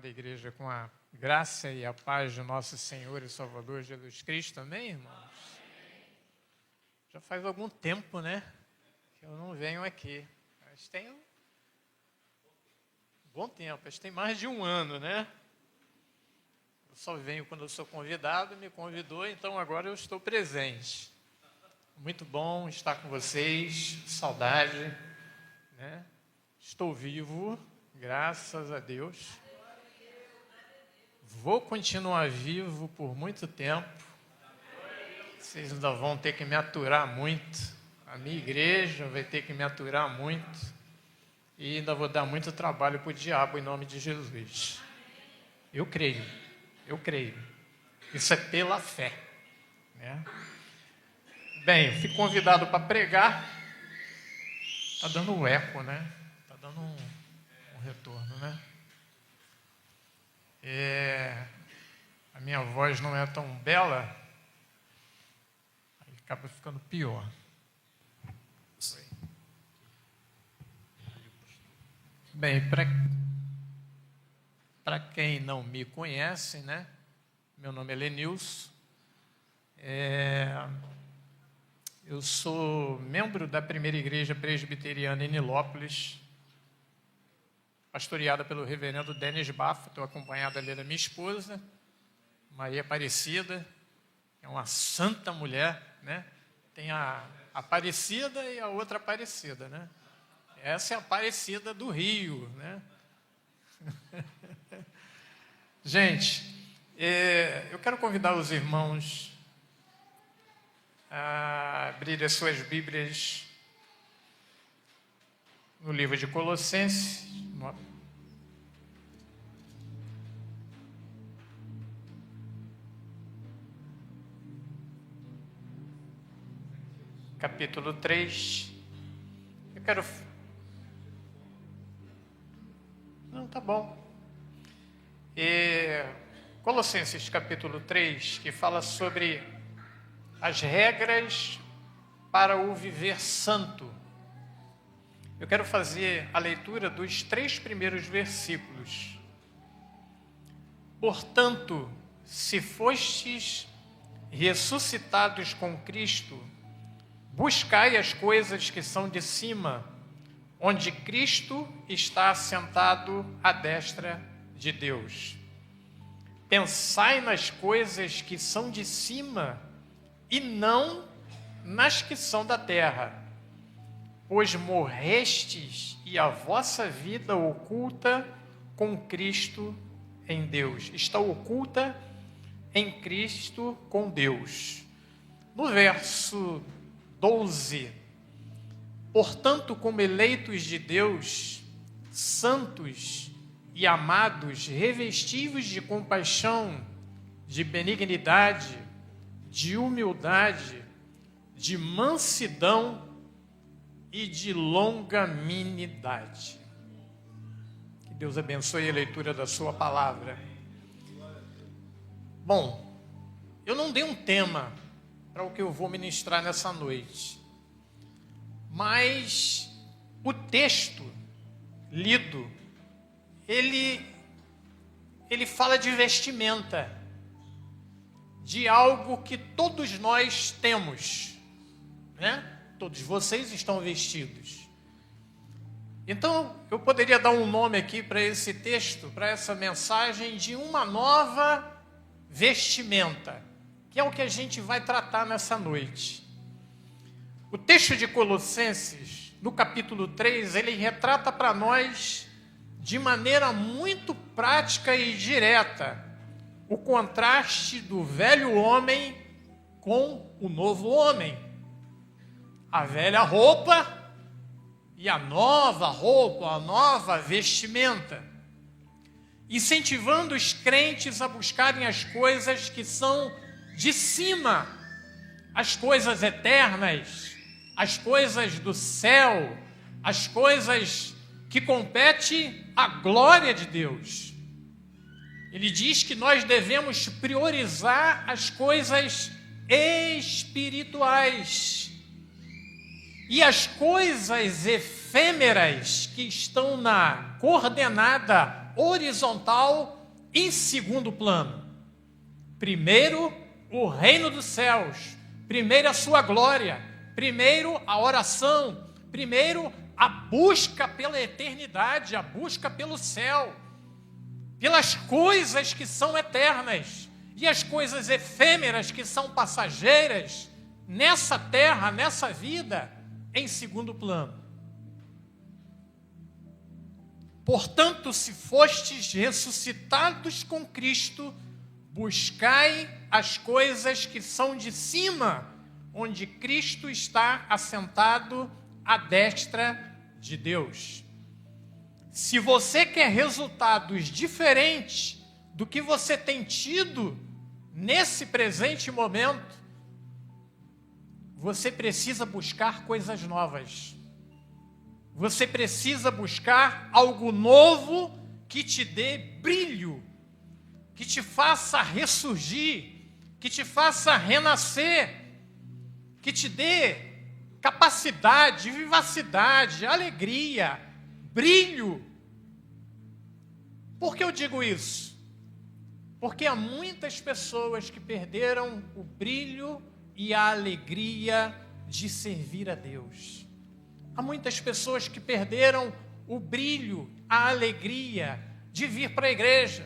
amada igreja, com a graça e a paz de nosso Senhor e Salvador Jesus Cristo, amém, irmãos? Já faz algum tempo, né, que eu não venho aqui. Mas tem um bom tempo, acho que tem mais de um ano, né? Eu só venho quando eu sou convidado, me convidou, então agora eu estou presente. Muito bom estar com vocês, saudade, né? Estou vivo, graças a Deus. Vou continuar vivo por muito tempo. Vocês ainda vão ter que me aturar muito. A minha igreja vai ter que me aturar muito. E ainda vou dar muito trabalho para o diabo em nome de Jesus. Eu creio. Isso é pela fé, né? Bem, fui convidado para pregar. Está dando um eco, né? Está dando um retorno, né? A minha voz não é tão bela, aí acaba ficando pior. Bem, para quem não me conhece, né? Meu nome é Lenilson. Eu sou membro da primeira igreja presbiteriana em Nilópolis, pastoreada pelo reverendo Denis Baffa. Estou acompanhado ali da minha esposa, Maria Aparecida, que é uma santa mulher, né? Tem a Aparecida e a outra Aparecida, né? Essa é a Aparecida do Rio, né? Gente, eu quero convidar os irmãos a abrir as suas Bíblias no livro de Colossenses, capítulo 3. Eu quero... Não, tá bom. Colossenses capítulo 3, que fala sobre as regras para o viver santo. Eu quero fazer a leitura dos 3 primeiros versículos. Portanto, se fostes ressuscitados com Cristo, buscai as coisas que são de cima, onde Cristo está assentado à destra de Deus. Pensai nas coisas que são de cima e não nas que são da terra, pois morrestes e a vossa vida oculta com Cristo em Deus. Está oculta em Cristo com Deus. No verso 12, portanto, como eleitos de Deus, santos e amados, revestivos de compaixão, de benignidade, de humildade, de mansidão e de longanimidade. Que Deus abençoe a leitura da sua palavra. Bom, eu não dei um tema para o que eu vou ministrar nessa noite, mas o texto lido, ele fala de vestimenta, de algo que todos nós temos, né? Todos vocês estão vestidos. Então, eu poderia dar um nome aqui para esse texto, para essa mensagem, de uma nova vestimenta, que é o que a gente vai tratar nessa noite. O texto de Colossenses, no capítulo 3, ele retrata para nós, de maneira muito prática e direta, o contraste do velho homem com o novo homem. A velha roupa e a nova roupa, a nova vestimenta. Incentivando os crentes a buscarem as coisas que são de cima, as coisas eternas, as coisas do céu, as coisas que competem à glória de Deus. Ele diz que nós devemos priorizar as coisas espirituais. E as coisas efêmeras que estão na coordenada horizontal em segundo plano. Primeiro, o reino dos céus. Primeiro, a sua glória. Primeiro, a oração. Primeiro, a busca pela eternidade, a busca pelo céu, pelas coisas que são eternas. E as coisas efêmeras que são passageiras, nessa terra, nessa vida, em segundo plano. Portanto, se fostes ressuscitados com Cristo, buscai as coisas que são de cima, onde Cristo está assentado à destra de Deus. Se você quer resultados diferentes do que você tem tido nesse presente momento, você precisa buscar coisas novas. Você precisa buscar algo novo que te dê brilho, que te faça ressurgir, que te faça renascer, que te dê capacidade, vivacidade, alegria, brilho. Por que eu digo isso? Porque há muitas pessoas que perderam o brilho e a alegria de servir a Deus. Há muitas pessoas que perderam o brilho, a alegria de vir para a igreja,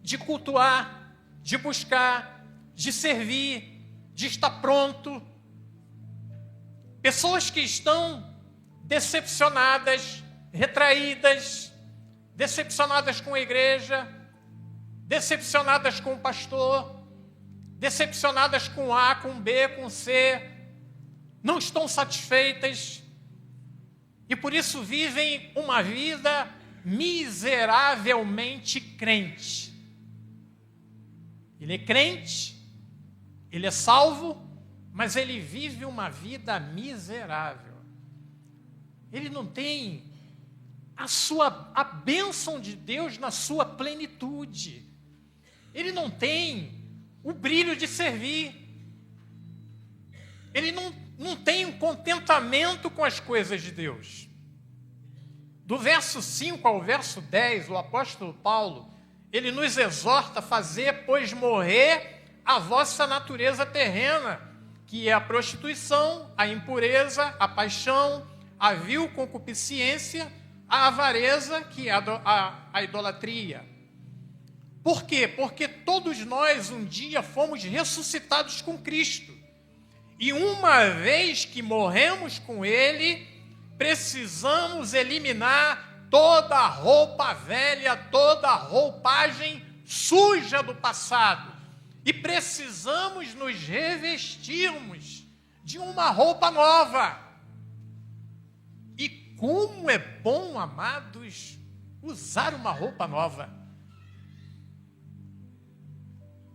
de cultuar, de buscar, de servir, de estar pronto. Pessoas que estão decepcionadas, retraídas, decepcionadas com a igreja, decepcionadas com o pastor, decepcionadas com A, com B, com C, não estão satisfeitas e por isso vivem uma vida miseravelmente crente. Ele é crente, ele é salvo, mas ele vive uma vida miserável. Ele não tem a bênção de Deus na sua plenitude. Ele não tem o brilho de servir. Ele não tem um contentamento com as coisas de Deus. Do verso 5 ao verso 10, o apóstolo Paulo, ele nos exorta a fazer, pois, morrer a vossa natureza terrena, que é a prostituição, a impureza, a paixão, a vil concupiscência, a avareza, que é a idolatria. Por quê? Porque todos nós um dia fomos ressuscitados com Cristo. E uma vez que morremos com Ele, precisamos eliminar toda a roupa velha, toda a roupagem suja do passado. E precisamos nos revestirmos de uma roupa nova. E como é bom, amados, usar uma roupa nova.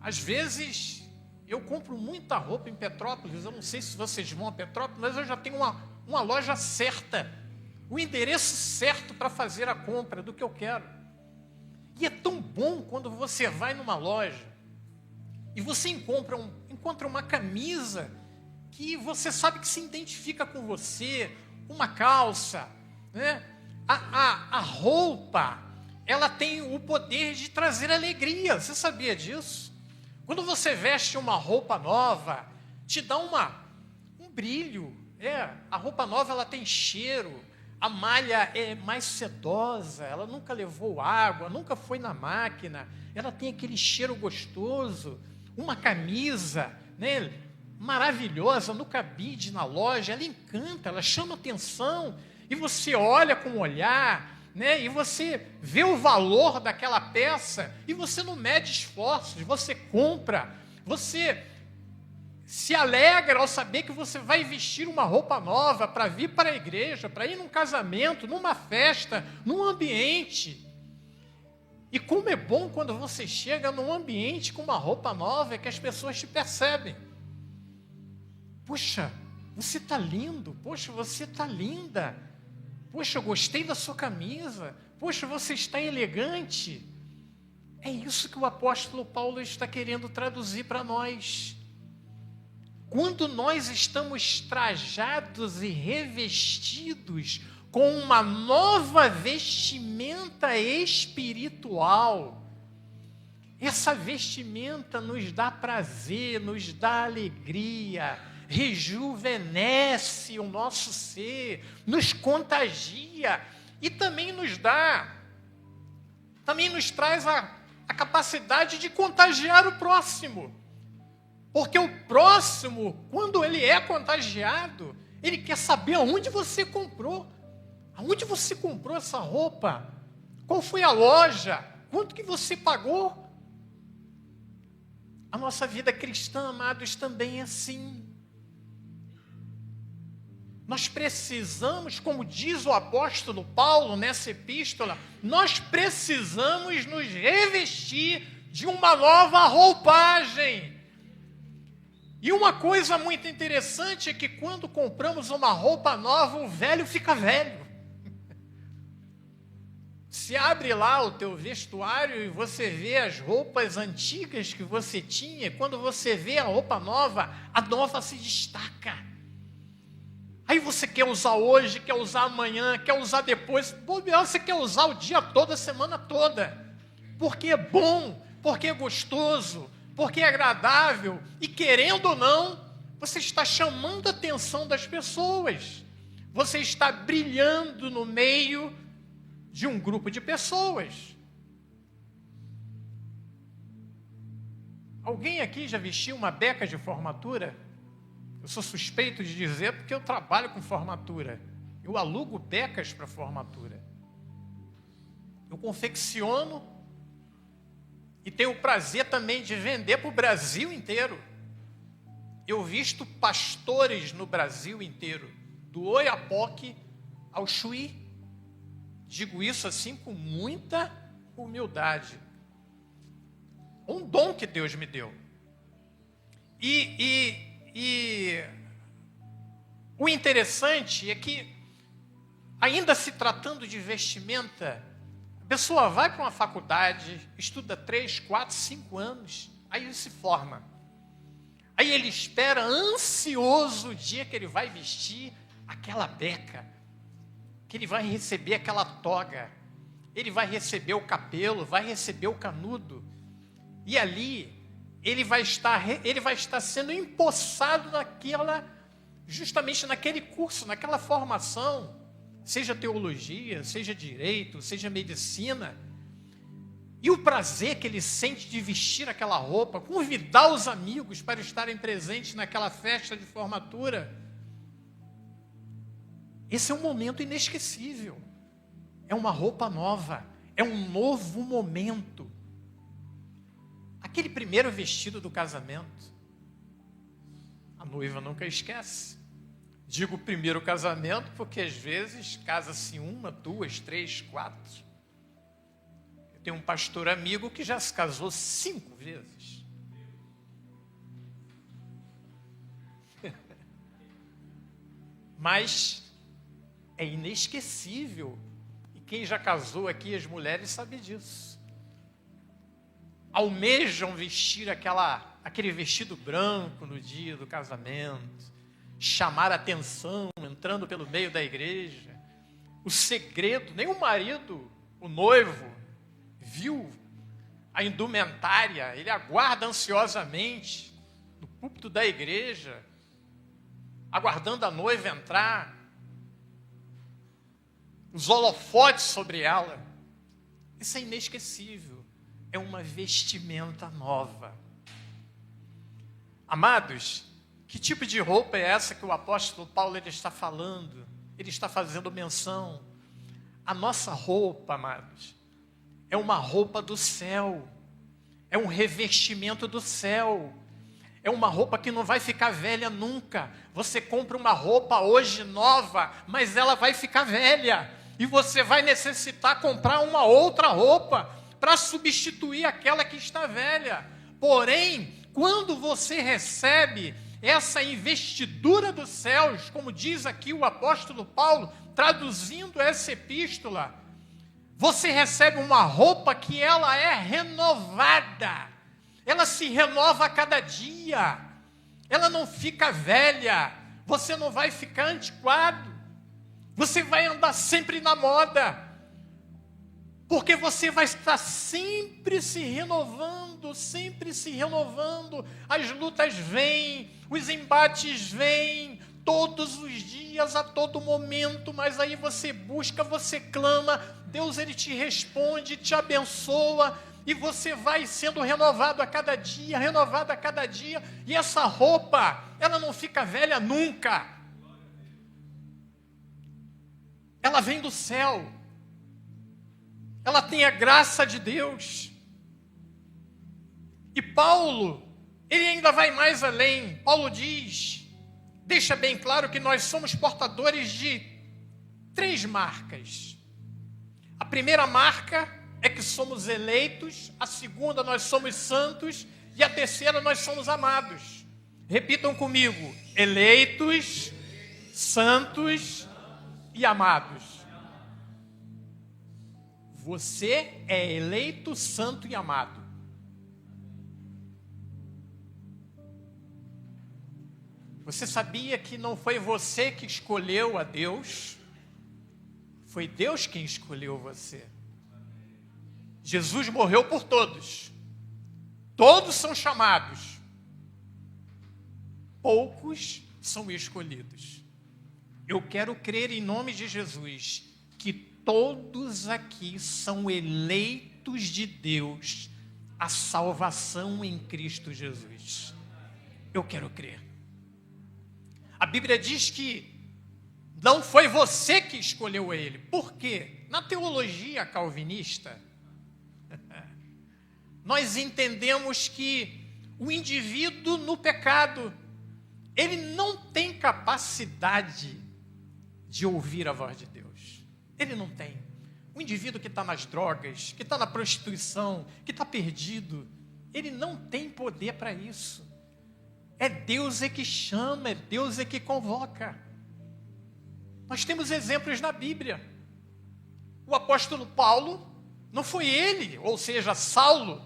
Às vezes, eu compro muita roupa em Petrópolis. Eu não sei se vocês vão a Petrópolis, mas eu já tenho uma loja certa, o endereço certo para fazer a compra do que eu quero. E é tão bom quando você vai numa loja e você encontra uma camisa que você sabe que se identifica com você, uma calça, né? A roupa, ela tem o poder de trazer alegria. Você sabia disso? Quando você veste uma roupa nova, te dá um brilho. A roupa nova, ela tem cheiro, a malha é mais sedosa, ela nunca levou água, nunca foi na máquina, ela tem aquele cheiro gostoso. Uma camisa, né, maravilhosa, no cabide, na loja, ela encanta, ela chama atenção, e você olha com um olhar, né, e você vê o valor daquela peça, e você não mede esforços, você compra, você se alegra ao saber que você vai vestir uma roupa nova para vir para a igreja, para ir num casamento, numa festa, num ambiente. E como é bom quando você chega num ambiente com uma roupa nova, é que as pessoas te percebem. Poxa, você está lindo. Poxa, você está linda. Poxa, eu gostei da sua camisa. Poxa, você está elegante. É isso que o apóstolo Paulo está querendo traduzir para nós. Quando nós estamos trajados e revestidos com uma nova vestimenta espiritual, Essa vestimenta nos dá prazer, nos dá alegria, rejuvenesce o nosso ser, nos contagia e também nos traz a capacidade de contagiar o próximo. Porque o próximo, quando ele é contagiado, ele quer saber aonde você comprou. Aonde você comprou essa roupa? Qual foi a loja? Quanto que você pagou? A nossa vida cristã, amados, também é assim. Nós precisamos, como diz o apóstolo Paulo nessa epístola, nós precisamos nos revestir de uma nova roupagem. E uma coisa muito interessante é que quando compramos uma roupa nova, o velho fica velho. Se abre lá o teu vestuário e você vê as roupas antigas que você tinha, quando você vê a roupa nova, a nova se destaca. Aí você quer usar hoje, quer usar amanhã, quer usar depois, você quer usar o dia todo, a semana toda. Porque é bom, porque é gostoso, porque é agradável, e querendo ou não, você está chamando a atenção das pessoas. Você está brilhando no meio de um grupo de pessoas. Alguém aqui já vestiu uma beca de formatura? Eu sou suspeito de dizer porque eu trabalho com formatura. Eu alugo becas para formatura. Eu confecciono e tenho o prazer também de vender para o Brasil inteiro. Eu visto pastores no Brasil inteiro, do Oiapoque ao Chuí. Digo isso assim com muita humildade. Um dom que Deus me deu. E o interessante é que, ainda se tratando de vestimenta, a pessoa vai para uma faculdade, estuda 3, 4, 5 anos, aí ele se forma. Aí ele espera ansioso o dia que ele vai vestir aquela beca, que ele vai receber aquela toga, ele vai receber o capelo, vai receber o canudo, e ali ele vai estar sendo empossado justamente naquele curso, naquela formação, seja teologia, seja direito, seja medicina, e o prazer que ele sente de vestir aquela roupa, convidar os amigos para estarem presentes naquela festa de formatura. Esse é um momento inesquecível. É uma roupa nova. É um novo momento. Aquele primeiro vestido do casamento, a noiva nunca esquece. Digo primeiro casamento porque às vezes casa-se 1, 2, 3, 4. Eu tenho um pastor amigo que já se casou 5 vezes. Mas é inesquecível. E quem já casou aqui, as mulheres, sabe disso. Almejam vestir aquele vestido branco no dia do casamento, chamar a atenção, entrando pelo meio da igreja. O segredo, nem o marido, o noivo, viu a indumentária, ele aguarda ansiosamente no púlpito da igreja, aguardando a noiva entrar, os holofotes sobre ela. Isso é inesquecível. É uma vestimenta nova. Amados, que tipo de roupa é essa que o apóstolo Paulo está falando? Ele está fazendo menção. A nossa roupa, amados, é uma roupa do céu. É um revestimento do céu. É uma roupa que não vai ficar velha nunca. Você compra uma roupa hoje nova, mas ela vai ficar velha. E você vai necessitar comprar uma outra roupa para substituir aquela que está velha. Porém, quando você recebe essa investidura dos céus, como diz aqui o apóstolo Paulo, traduzindo essa epístola, você recebe uma roupa que ela é renovada. Ela se renova a cada dia. Ela não fica velha. Você não vai ficar antiquado. Você vai andar sempre na moda. Porque você vai estar sempre se renovando, as lutas vêm, os embates vêm, todos os dias, a todo momento, mas aí você busca, você clama, Deus ele te responde, te abençoa, e você vai sendo renovado a cada dia, e essa roupa, ela não fica velha nunca. Ela vem do céu. Ela tem a graça de Deus. E Paulo, ele ainda vai mais além. Paulo deixa bem claro que nós somos portadores de 3 marcas. A primeira marca é que somos eleitos, a segunda nós somos santos e a terceira nós somos amados. Repitam comigo: eleitos, santos e amados. Você é eleito, santo e amado. Você sabia que não foi você que escolheu a Deus? Foi Deus quem escolheu você. Jesus morreu por todos. Todos são chamados. Poucos são escolhidos. Eu quero crer em nome de Jesus que todos aqui são eleitos de Deus, a salvação em Cristo Jesus. Eu quero crer. A Bíblia diz que não foi você que escolheu ele. Por quê? Na teologia calvinista, nós entendemos que o indivíduo no pecado, ele não tem capacidade de ouvir a voz de Deus. Ele não tem. O indivíduo que está nas drogas, que está na prostituição, que está perdido, ele não tem poder para isso. É Deus é que chama, é Deus é que convoca. Nós temos exemplos na Bíblia. O apóstolo Paulo, não foi ele, ou seja, Saulo,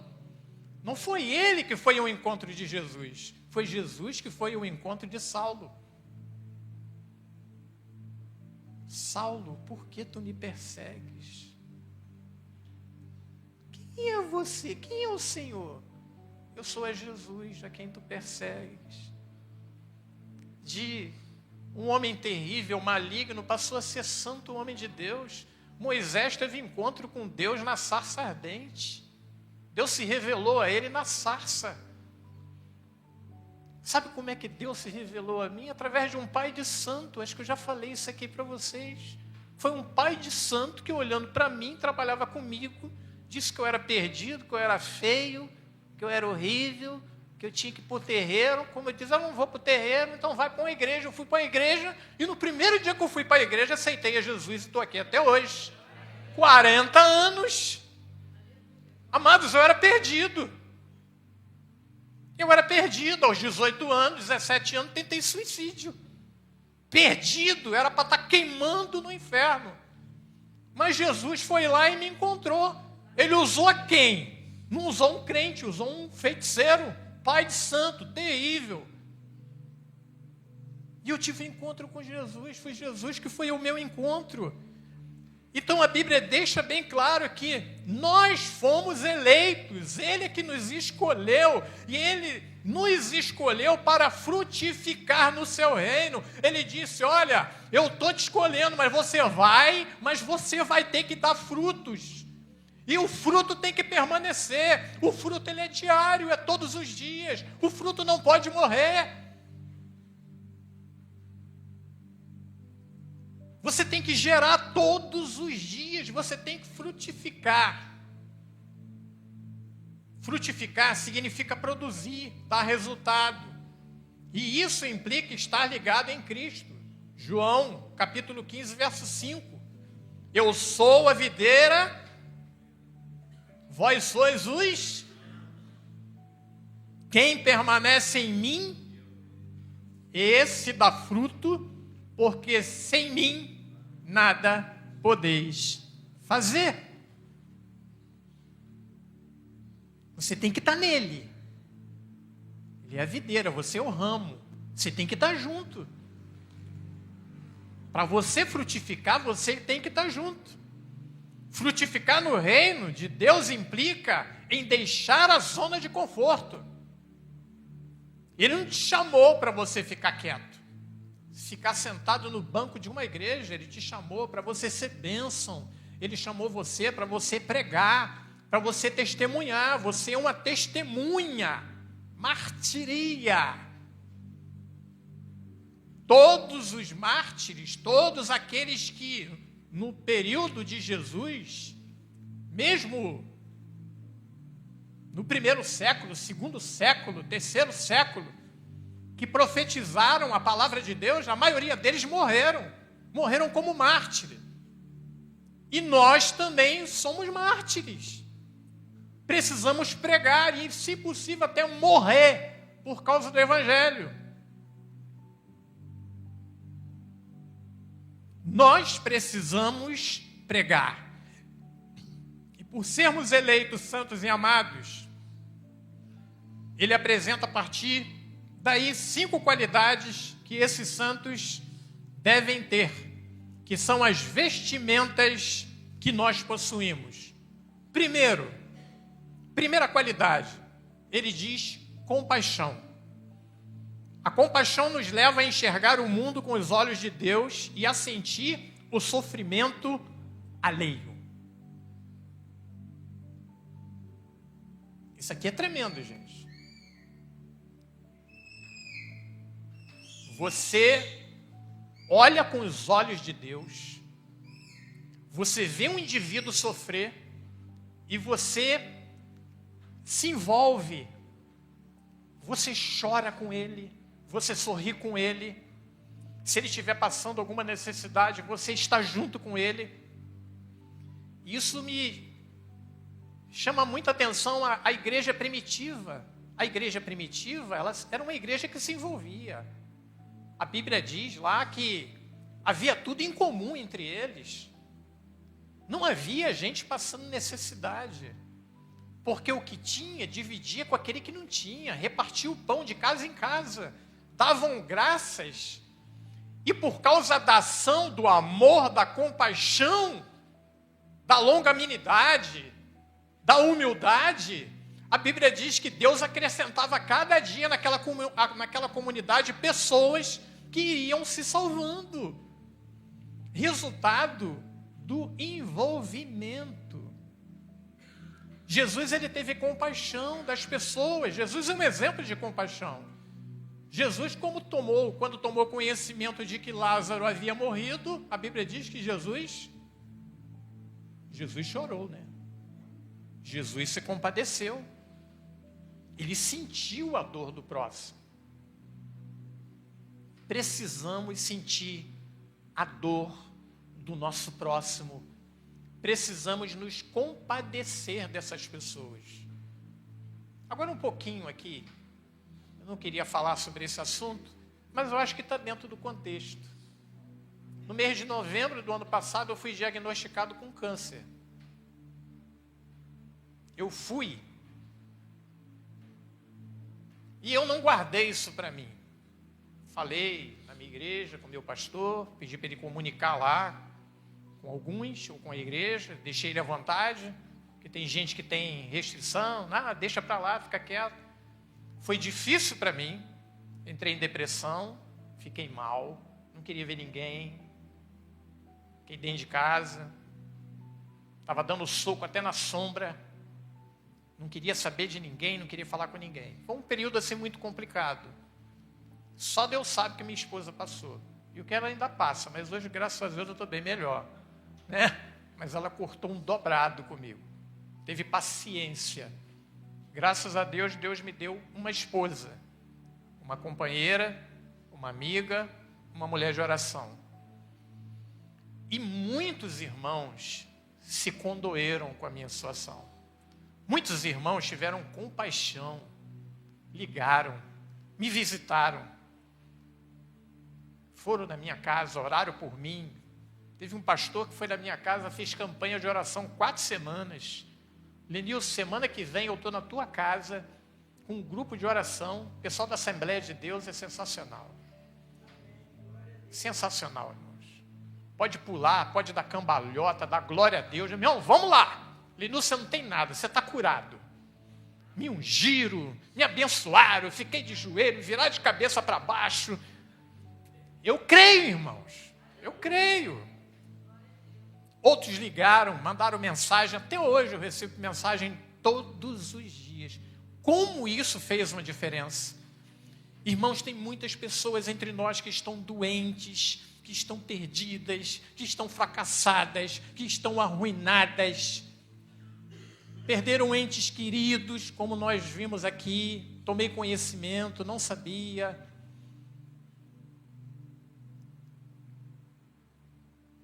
não foi ele que foi ao encontro de Jesus. Foi Jesus que foi ao encontro de Saulo. Saulo, por que tu me persegues? Quem é você? Quem é o Senhor? Eu sou a Jesus, a quem tu persegues. De um homem terrível, maligno, passou a ser santo homem de Deus. Moisés teve encontro com Deus na sarça ardente. Deus se revelou a ele na sarça. Sabe como é que Deus se revelou a mim? Através de um pai de santo. Acho que eu já falei isso aqui para vocês. Foi um pai de santo que, olhando para mim, trabalhava comigo, disse que eu era perdido, que eu era feio, que eu era horrível, que eu tinha que ir para o terreiro. Como eu disse, eu não vou para o terreiro, então vai para uma igreja. Eu fui para a igreja e no primeiro dia que eu fui para a igreja, aceitei a Jesus e estou aqui até hoje. 40 anos. Amados, eu era perdido. Eu era perdido aos 18 anos, 17 anos, tentei suicídio. Perdido, era para estar queimando no inferno. Mas Jesus foi lá e me encontrou. Ele usou a quem? Não usou um crente, usou um feiticeiro, pai de santo, terrível. E eu tive um encontro com Jesus, foi Jesus que foi o meu encontro. Então a Bíblia deixa bem claro que nós fomos eleitos, Ele é que nos escolheu, e Ele nos escolheu para frutificar no seu reino. Ele disse, olha, eu estou te escolhendo, mas você vai ter que dar frutos. E o fruto tem que permanecer, o fruto ele é diário, é todos os dias, o fruto não pode morrer. Você tem que gerar todos os dias, você tem que frutificar. Frutificar significa produzir, dar resultado. E isso implica estar ligado em Cristo. João, capítulo 15, verso 5. Eu sou a videira, vós sois os. Quem permanece em mim, esse dá fruto, porque sem mim nada podeis fazer. Você tem que estar nele. Ele é a videira, você é o ramo. Você tem que estar junto. Para você frutificar, você tem que estar junto. Frutificar no reino de Deus implica em deixar a zona de conforto. Ele não te chamou para você ficar quieto, ficar sentado no banco de uma igreja. Ele te chamou para você ser bênção. Ele chamou você para você pregar, para você testemunhar. Você é uma testemunha, martiria. Todos os mártires, todos aqueles que no período de Jesus, mesmo no primeiro século, segundo século, terceiro século, que profetizaram a palavra de Deus, a maioria deles morreram como mártires. E nós também somos mártires. Precisamos pregar e, se possível, até morrer por causa do Evangelho. Nós precisamos pregar. E por sermos eleitos santos e amados, ele apresenta a partir daí 5 qualidades que esses santos devem ter, que são as vestimentas que nós possuímos. Primeira qualidade, ele diz compaixão. A compaixão nos leva a enxergar o mundo com os olhos de Deus e a sentir o sofrimento alheio. Isso aqui é tremendo, gente. Você olha com os olhos de Deus, você vê um indivíduo sofrer e você se envolve, você chora com ele, você sorri com ele. Se ele estiver passando alguma necessidade, você está junto com ele. Isso me chama muita atenção a igreja primitiva. A igreja primitiva, ela era uma igreja que se envolvia. A Bíblia diz lá que havia tudo em comum entre eles. Não havia gente passando necessidade. Porque o que tinha, dividia com aquele que não tinha. Repartia o pão de casa em casa. Davam graças. E por causa da ação, do amor, da compaixão, da longanimidade, da humildade, a Bíblia diz que Deus acrescentava cada dia naquela comunidade pessoas que iriam se salvando. Resultado do envolvimento. Jesus, ele teve compaixão das pessoas. Jesus é um exemplo de compaixão. Jesus, quando tomou conhecimento de que Lázaro havia morrido, a Bíblia diz que Jesus chorou, né? Jesus se compadeceu. Ele sentiu a dor do próximo. Precisamos sentir a dor do nosso próximo. Precisamos nos compadecer dessas pessoas. Agora um pouquinho aqui. Eu não queria falar sobre esse assunto, mas eu acho que está dentro do contexto. No mês de novembro do ano passado, eu fui diagnosticado com câncer. Eu fui. E eu não guardei isso para mim. Falei na minha igreja, com o meu pastor, pedi para ele comunicar lá com alguns, ou com a igreja, deixei ele à vontade, porque tem gente que tem restrição, deixa para lá, fica quieto. Foi difícil para mim, entrei em depressão, fiquei mal, não queria ver ninguém, fiquei dentro de casa, estava dando soco até na sombra, não queria saber de ninguém, não queria falar com ninguém. Foi um período assim muito complicado. Só Deus sabe que minha esposa passou. E o que ela ainda passa, mas hoje, graças a Deus, eu estou bem melhor, né? Mas ela cortou um dobrado comigo. Teve paciência. Graças a Deus, Deus me deu uma esposa, uma companheira, uma amiga, uma mulher de oração. E muitos irmãos se condoeram com a minha situação. Muitos irmãos tiveram compaixão, ligaram, me visitaram, foram na minha casa, oraram por mim. Teve um pastor que foi na minha casa, fez campanha de oração 4 semanas. Lenilson, semana que vem eu estou na tua casa com um grupo de oração. O pessoal da Assembleia de Deus é sensacional. Sensacional, irmãos. pode pular, pode dar cambalhota, dar glória a Deus. Meu, vamos lá. Linu, você não tem nada, você está curado. Me ungiram, me abençoaram, eu fiquei de joelho, virar de cabeça para baixo. Eu creio, irmãos, eu creio. Outros ligaram, mandaram mensagem, até hoje eu recebo mensagem todos os dias. Como isso fez uma diferença? Irmãos, tem muitas pessoas entre nós que estão doentes, que estão perdidas, que estão fracassadas, que estão arruinadas. Perderam entes queridos, como nós vimos aqui. Tomei conhecimento, não sabia.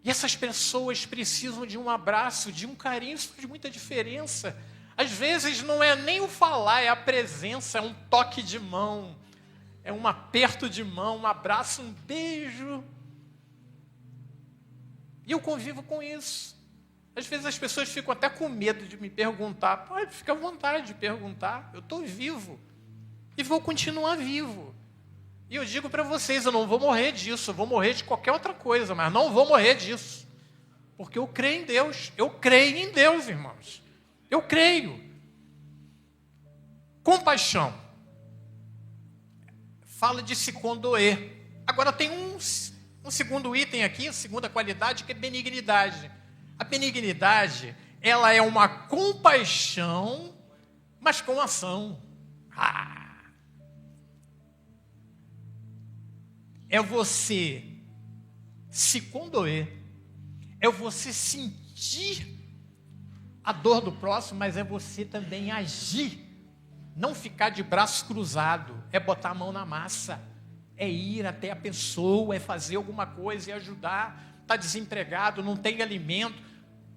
E essas pessoas precisam de um abraço, de um carinho, isso faz muita diferença. Às vezes não é nem o falar, é a presença, é um toque de mão, é um aperto de mão, um abraço, um beijo. E eu convivo com isso. Às vezes as pessoas ficam até com medo de me perguntar. Pode, fica à vontade de perguntar. Eu estou vivo e vou continuar vivo. E eu digo para vocês, eu não vou morrer disso, eu vou morrer de qualquer outra coisa, mas não vou morrer disso. Porque eu creio em Deus. Eu creio em Deus, irmãos. Eu creio. Compaixão. Fala de se condoer. Agora tem um segundo item aqui, segunda qualidade, que é benignidade. A benignidade, ela é uma compaixão, mas com ação. É você se condoer, é você sentir a dor do próximo, mas é você também agir. Não ficar de braço cruzado, é botar a mão na massa, é ir até a pessoa, é fazer alguma coisa e ajudar. Está desempregado, não tem alimento,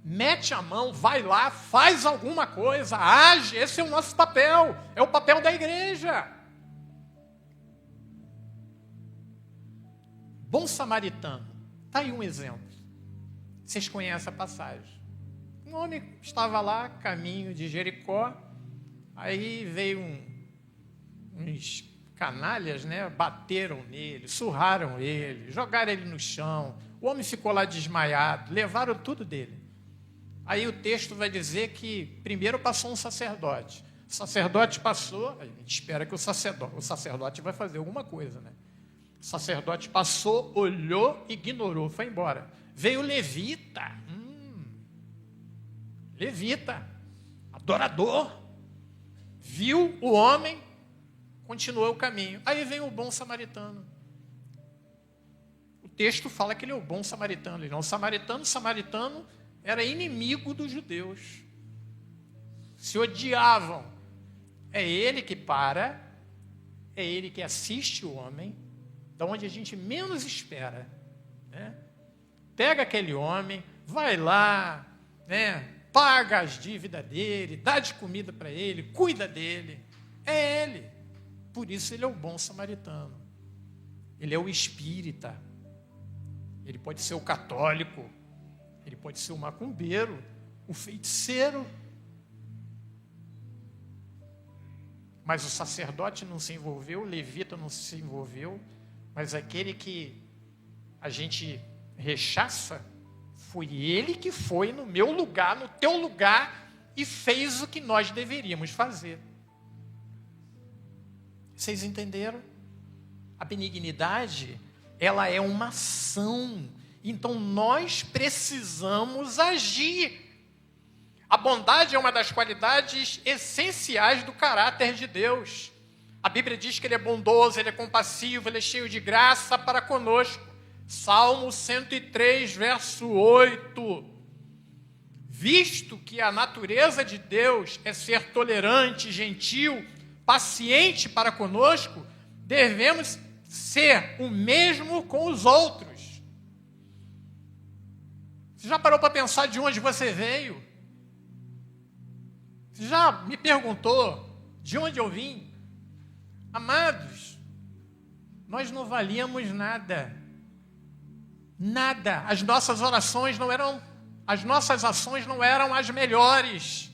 mete a mão, vai lá, faz alguma coisa, age. Esse é o nosso papel, é o papel da igreja. Bom samaritano, está aí um exemplo. Vocês conhecem a passagem. Um homem estava lá, caminho de Jericó, aí veio uns canalhas, né? Bateram nele, surraram ele, jogaram ele no chão. O homem ficou lá desmaiado, levaram tudo dele. Aí o texto vai dizer que primeiro passou um sacerdote. O sacerdote passou, a gente espera que o sacerdote vai fazer alguma coisa, né? O sacerdote passou, olhou, ignorou, foi embora. Veio o levita. Levita, adorador. Viu o homem, continuou o caminho. Aí vem o bom samaritano. O texto fala que ele é o bom samaritano. Ele não é um samaritano. O samaritano era inimigo dos judeus. Se odiavam. É ele que para, é ele que assiste o homem, da onde a gente menos espera, né? Pega aquele homem, vai lá, né? Paga as dívidas dele, dá de comida para ele, cuida dele. É ele. Por isso ele é o bom samaritano. Ele é o espírita. Ele pode ser o católico. Ele pode ser o macumbeiro, o feiticeiro. Mas o sacerdote não se envolveu, o levita não se envolveu. Mas aquele que a gente rechaça, foi ele que foi no meu lugar, no teu lugar, e fez o que nós deveríamos fazer. Vocês entenderam? A benignidade, ela é uma ação. Então nós precisamos agir. A bondade é uma das qualidades essenciais do caráter de Deus. A Bíblia diz que ele é bondoso, ele é compassivo, ele é cheio de graça para conosco. Salmo 103, verso 8. Visto que a natureza de Deus é ser tolerante, gentil, paciente para conosco, devemos ser o mesmo com os outros. Você já parou para pensar de onde você veio? Você já me perguntou de onde eu vim? Amados, nós não valíamos nada. Nada. As nossas orações não eram, as nossas ações não eram as melhores.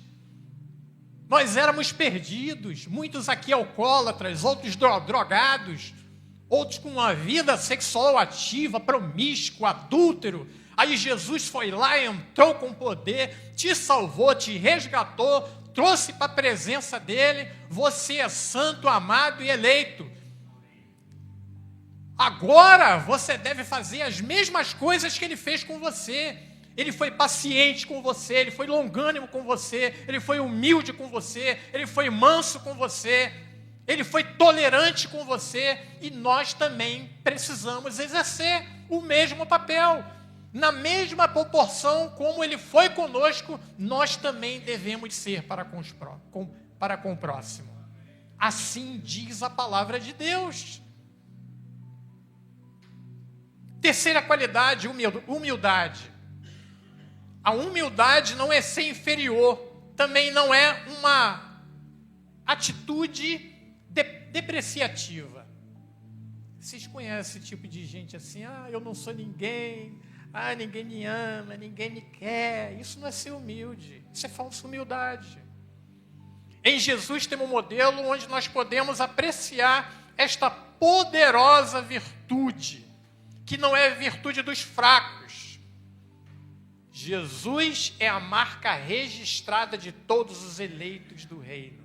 Nós éramos perdidos, muitos aqui alcoólatras, outros drogados, outros com uma vida sexual ativa, promíscua, adúltero. Aí Jesus foi lá, entrou com poder, te salvou, te resgatou, trouxe para a presença dele. Você é santo, amado e eleito. Agora você deve fazer as mesmas coisas que ele fez com você. Ele foi paciente com você, ele foi longânimo com você, ele foi humilde com você, ele foi manso com você, ele foi tolerante com você, e nós também precisamos exercer o mesmo papel. Na mesma proporção como ele foi conosco, nós também devemos ser para com o próximo. Assim diz a palavra de Deus. Terceira qualidade, humildade. A humildade não é ser inferior, também não é uma atitude depreciativa. Vocês conhecem esse tipo de gente assim? Eu não sou ninguém, ninguém me ama, ninguém me quer. Isso não é ser humilde, isso é falsa humildade. Em Jesus temos um modelo onde nós podemos apreciar esta poderosa virtude, que não é virtude dos fracos. Jesus é a marca registrada de todos os eleitos do reino.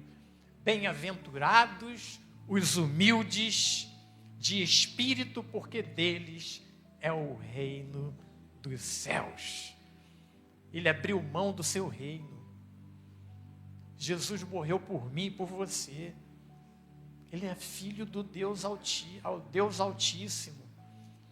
Bem-aventurados os humildes de espírito, porque deles é o reino dos céus. Ele abriu mão do seu reino. Jesus morreu por mim e por você. Ele é filho do Deus Altíssimo.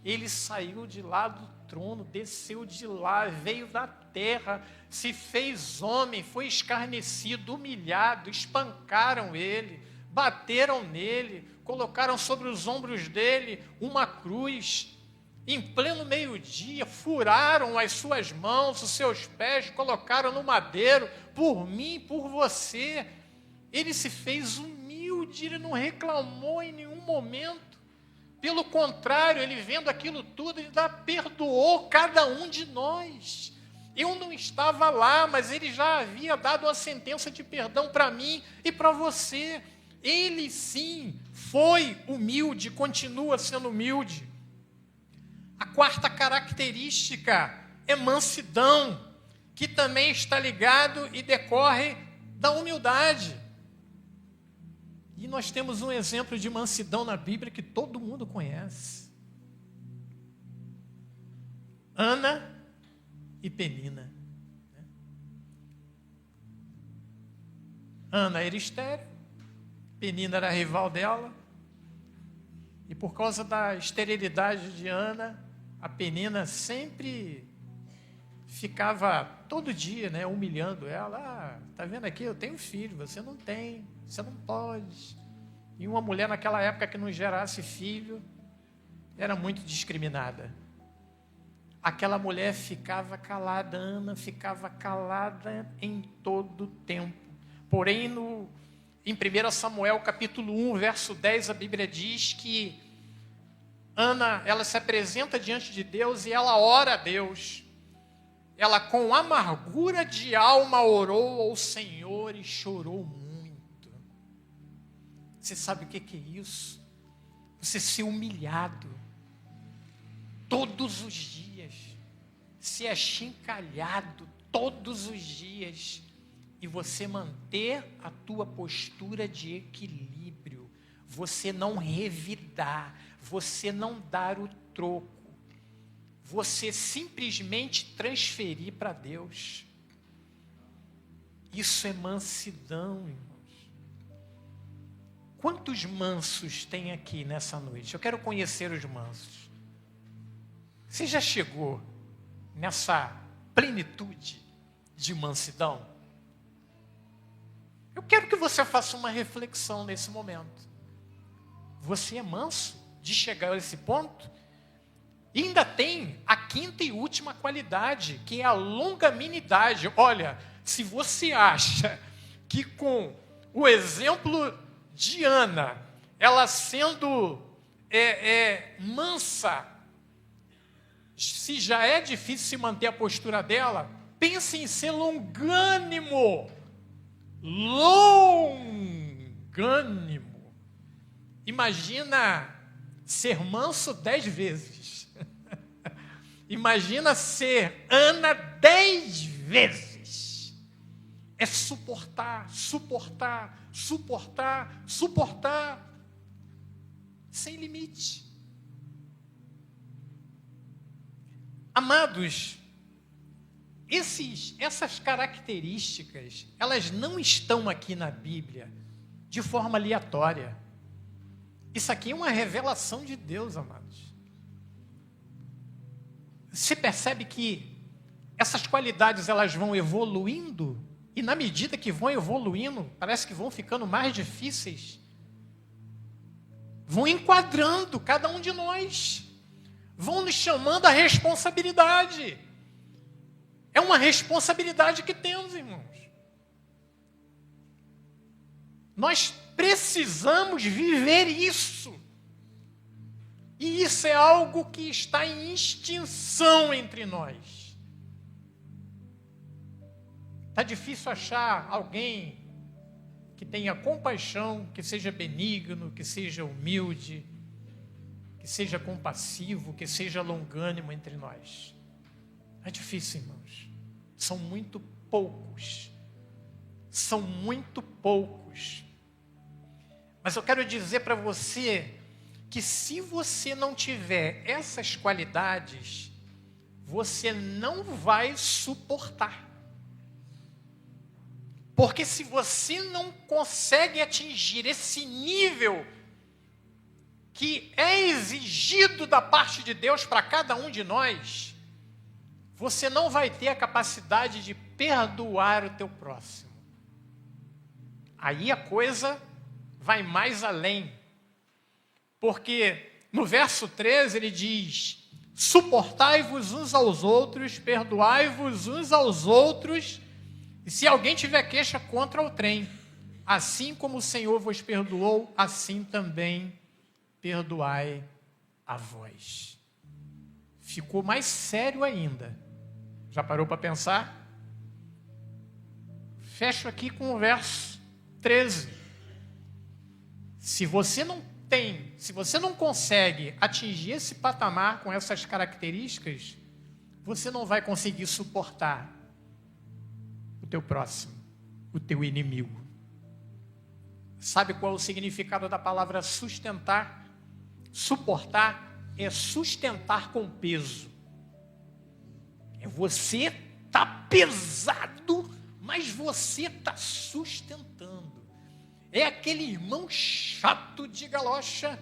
Ele saiu de lá do trono, desceu de lá, veio da terra, se fez homem, foi escarnecido, humilhado, espancaram ele, bateram nele, colocaram sobre os ombros dele uma cruz. Em pleno meio-dia, furaram as suas mãos, os seus pés, colocaram no madeiro, por mim, por você. Ele se fez humilde, ele não reclamou em nenhum momento. Pelo contrário, ele vendo aquilo tudo, ele perdoou cada um de nós. Eu não estava lá, mas ele já havia dado a sentença de perdão para mim e para você. Ele sim foi humilde, continua sendo humilde. A quarta característica é mansidão, que também está ligado e decorre da humildade. E nós temos um exemplo de mansidão na Bíblia que todo mundo conhece. Ana e Penina. Ana era estéril, Penina era rival dela. E por causa da esterilidade de Ana, a Penina sempre ficava todo dia, humilhando ela. Tá vendo aqui? Eu tenho filho, você não tem, você não pode. E uma mulher naquela época que não gerasse filho era muito discriminada. Aquela mulher ficava calada, Ana ficava calada em todo o tempo. Porém, em 1 Samuel capítulo 1, verso 10, a Bíblia diz que Ana, ela se apresenta diante de Deus e ela ora a Deus. Ela com amargura de alma orou ao Senhor e chorou muito. Você sabe o que é isso? Você ser humilhado todos os dias, ser achincalhado todos os dias e você manter a tua postura de equilíbrio, você não revidar, você não dar o troco, você simplesmente transferir para Deus. Isso é mansidão, irmãos. Quantos mansos tem aqui nessa noite? Eu quero conhecer os mansos. Você já chegou nessa plenitude de mansidão? Eu quero que você faça uma reflexão nesse momento. Você é manso de chegar a esse ponto? E ainda tem a quinta e última qualidade, que é a longanimidade. Olha, se você acha que com o exemplo de Ana, ela sendo mansa, se já é difícil se manter a postura dela, pense em ser longânimo. Longânimo. Imagina ser manso 10 vezes. Imagina ser Ana 10 vezes. É suportar, suportar, suportar, suportar. Sem limite. Amados, essas características, elas não estão aqui na Bíblia de forma aleatória. Isso aqui é uma revelação de Deus, amados. Você percebe que essas qualidades elas vão evoluindo e na medida que vão evoluindo, parece que vão ficando mais difíceis. Vão enquadrando cada um de nós. Vão nos chamando à responsabilidade. É uma responsabilidade que temos, irmãos. Nós precisamos viver isso. E isso é algo que está em extinção entre nós. Está difícil achar alguém que tenha compaixão, que seja benigno, que seja humilde, que seja compassivo, que seja longânimo entre nós. É difícil, irmãos. São muito poucos. São muito poucos. Mas eu quero dizer para você que se você não tiver essas qualidades, você não vai suportar. Porque se você não consegue atingir esse nível que é exigido da parte de Deus para cada um de nós, você não vai ter a capacidade de perdoar o teu próximo. Aí a coisa vai mais além. Porque no verso 13 ele diz: suportai-vos uns aos outros, perdoai-vos uns aos outros, e se alguém tiver queixa contra o trem, assim como o Senhor vos perdoou, assim também perdoai a vós. Ficou mais sério ainda. Já parou para pensar? Fecho aqui com o verso 13. Se você não consegue atingir esse patamar com essas características, você não vai conseguir suportar o teu próximo, o teu inimigo. Sabe qual é o significado da palavra sustentar? Suportar é sustentar com peso. É você tá pesado, mas você tá sustentando. É aquele irmão chato de galocha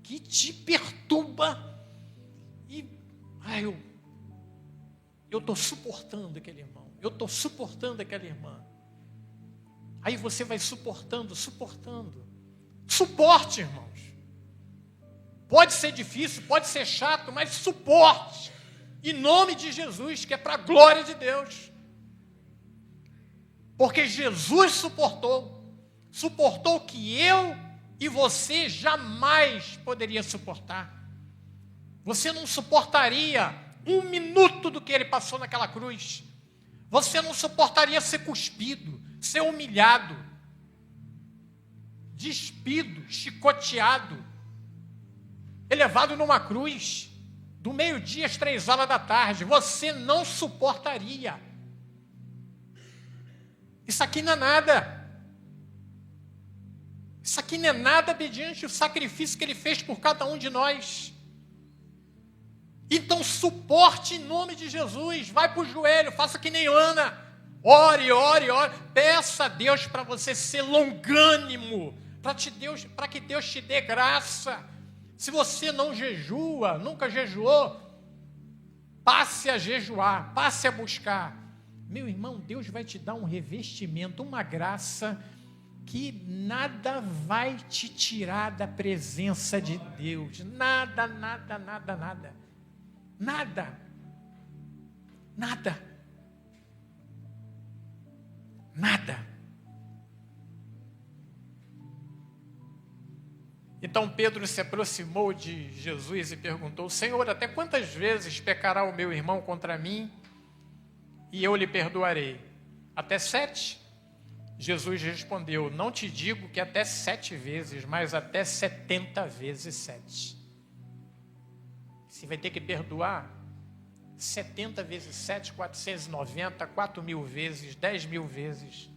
que te perturba e eu estou suportando aquele irmão, eu estou suportando aquela irmã. Aí você vai suportando. Suporte, irmãos. Pode ser difícil, pode ser chato, mas suporte. Em nome de Jesus, que é para a glória de Deus. Porque Jesus suportou que eu e você jamais poderia suportar. Você não suportaria 1 minuto do que ele passou naquela cruz. Você não suportaria ser cuspido, ser humilhado, despido, chicoteado, elevado numa cruz, do meio-dia às 15h. Você não suportaria. Isso aqui não é nada. Isso aqui não é nada mediante o sacrifício que ele fez por cada um de nós. Então suporte em nome de Jesus. Vai para o joelho, faça que nem Ana. Ore. Peça a Deus para você ser longânimo, para que Deus te dê graça. Se você não jejua, nunca jejuou, passe a jejuar, passe a buscar. Meu irmão, Deus vai te dar um revestimento, uma graça que nada vai te tirar da presença de Deus. Nada. Então Pedro se aproximou de Jesus e perguntou: Senhor, até quantas vezes pecará o meu irmão contra mim e eu lhe perdoarei? Até 7? Jesus respondeu: não te digo que até 7 vezes, mas até 70 vezes 7. Você vai ter que perdoar 70 vezes 7, 490, 4.000 vezes, 10.000 vezes.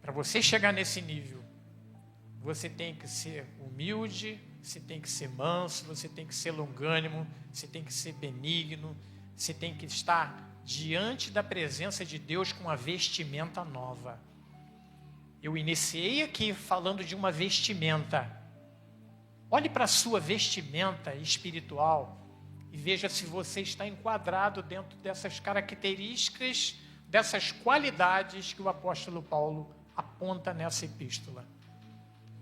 Para você chegar nesse nível, você tem que ser humilde, você tem que ser manso, você tem que ser longânimo, você tem que ser benigno, você tem que estar diante da presença de Deus com uma vestimenta nova. Eu iniciei aqui falando de uma vestimenta. Olhe para a sua vestimenta espiritual e veja se você está enquadrado dentro dessas características, dessas qualidades que o apóstolo Paulo aponta nessa epístola.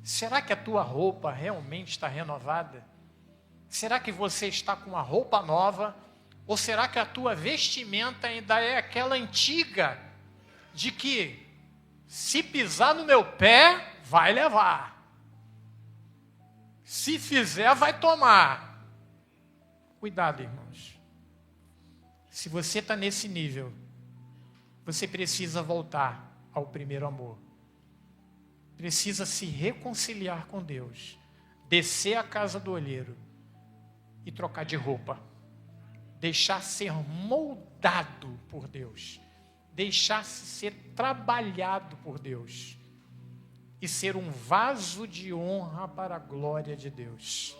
Será que a tua roupa realmente está renovada? Será que você está com uma roupa nova? Ou será que a tua vestimenta ainda é aquela antiga, de que se pisar no meu pé, vai levar. Se fizer, vai tomar. Cuidado, irmãos. Se você está nesse nível, você precisa voltar ao primeiro amor. Precisa se reconciliar com Deus, descer à casa do olheiro e trocar de roupa. Deixar ser moldado por Deus. Deixar-se ser trabalhado por Deus. E ser um vaso de honra para a glória de Deus.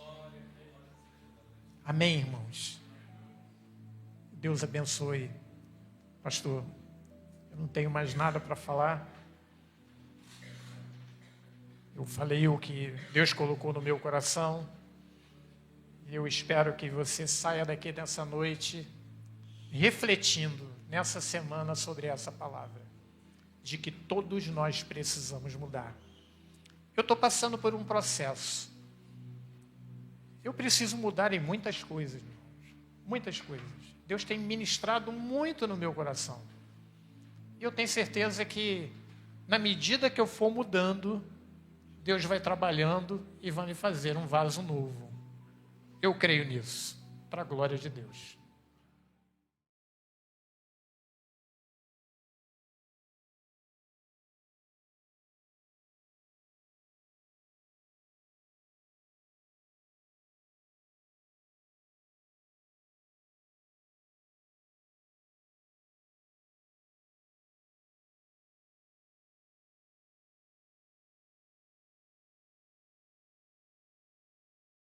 Amém, irmãos? Deus abençoe. Pastor, eu não tenho mais nada para falar. Eu falei o que Deus colocou no meu coração. E eu espero que você saia daqui nessa noite refletindo nessa semana sobre essa palavra. De que todos nós precisamos mudar. Eu estou passando por um processo. Eu preciso mudar em muitas coisas, irmãos. Muitas coisas. Deus tem ministrado muito no meu coração. E eu tenho certeza que, na medida que eu for mudando, Deus vai trabalhando e vai me fazer um vaso novo. Eu creio nisso, para a glória de Deus.